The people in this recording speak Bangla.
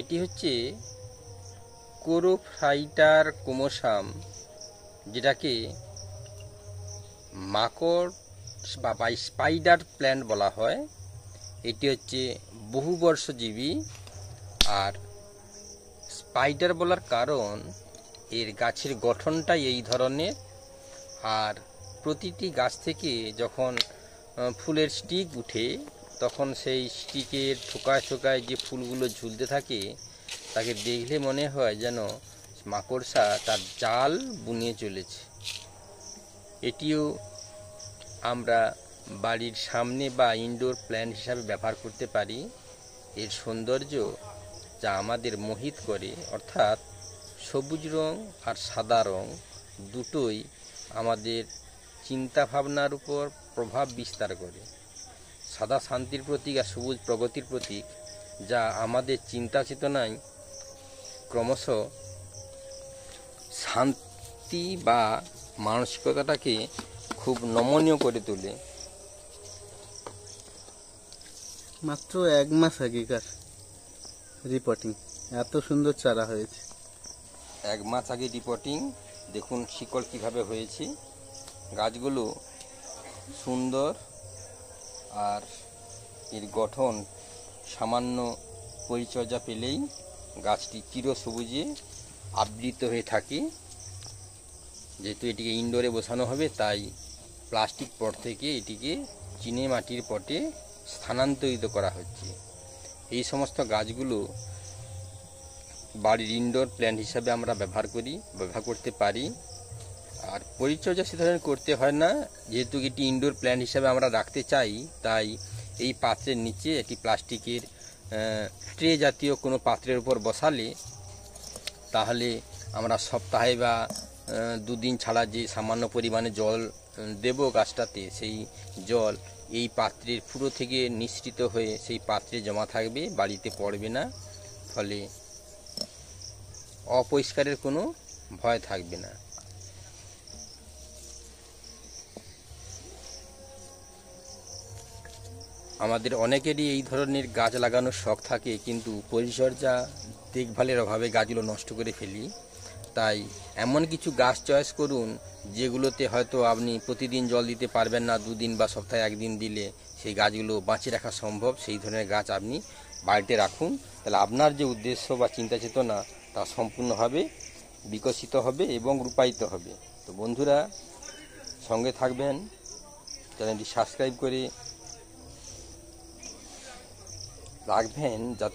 এটি হচ্ছে কোরোফাইটার কোমোসাম, যেটাকে মাকড় বা স্পাইডার প্ল্যান্ট বলা হয়। এটি হচ্ছে বহুবর্ষজীবী। আর স্পাইডার বলার কারণ এর গাছের গঠনটাই এই ধরনের। আর প্রতিটি গাছ থেকে যখন ফুলের স্টিক উঠে, তখন সেই স্টিকের থোকায় থোকায় যে ফুলগুলো ঝুলতে থাকে, তাকে দেখলে মনে হয় যেন মাকড়সা তার জাল বুনিয়ে চলেছে। এটিও আমরা বাড়ির সামনে বা ইনডোর প্ল্যান্ট হিসাবে ব্যবহার করতে পারি। এর সৌন্দর্য যা আমাদের মোহিত করে, অর্থাৎ সবুজ রং আর সাদা রং দুটোই আমাদের চিন্তা ভাবনার উপর প্রভাব বিস্তার করে। সাদা শান্তির প্রতীক আর সবুজ প্রগতির প্রতীক, যা আমাদের চিন্তা চেতনায় ক্রমশ শান্তি বা মানসিকতাটাকে খুব নমনীয় করে তোলে। মাত্র 1 মাস আগেকার রিপোর্টিং, এত সুন্দর চারা হয়েছে। 1 মাস আগে রিপোর্টিং, দেখুন শিকড় কিভাবে হয়েছে। গাছগুলো সুন্দর, আর এর গঠন সামান্য পরিচর্যা পেলেই গাছটি চিরসবুজে আবৃত হয়ে থাকে। যেহেতু এটিকে ইনডোরে বসানো হবে, তাই প্লাস্টিক পট থেকে এটিকে চিনে মাটির পটে স্থানান্তরিত করা হচ্ছে। এই সমস্ত গাছগুলো বাড়ির ইনডোর প্ল্যান্ট হিসাবে আমরা ব্যবহার করতে পারি। আর পরিচর্যা সে ধরনের করতে হয় না, যেহেতু এটি ইনডোর প্ল্যান্ট হিসাবে আমরা রাখতে চাই, তাই এই পাত্রের নিচে একটি প্লাস্টিকের ট্রে জাতীয় কোনো পাত্রের উপর বসালে, তাহলে আমরা সপ্তাহে বা 2 দিন ছাড়া যে সামান্য পরিমাণে জল দেব গাছটাতে, সেই জল এই পাত্রের ফুটো থেকে নিঃসৃত হয়ে সেই পাত্রে জমা থাকবে, বাড়িতে পড়বে না। ফলে অপরিষ্কারের কোনো ভয় থাকবে না। আমাদের অনেকেরই এই ধরনের গাছ লাগানোর শখ থাকে, কিন্তু পরিচর্যা দেখভালের অভাবে গাছগুলো নষ্ট করে ফেলি। তাই এমন কিছু গাছ চয়েস করুন যেগুলোতে হয়তো আপনি প্রতিদিন জল দিতে পারবেন না, 2 দিন বা সপ্তাহে 1 দিন দিলে সেই গাছগুলো বাঁচিয়ে রাখা সম্ভব। সেই ধরনের গাছ আপনি বাড়িতে রাখুন, তাহলে আপনার যে উদ্দেশ্য বা চিন্তা চেতনা তা সম্পূর্ণভাবে বিকশিত হবে এবং রূপায়িত হবে। তো বন্ধুরা, সঙ্গে থাকবেন, চ্যানেলটি সাবস্ক্রাইব করে রাখবেন, যাতে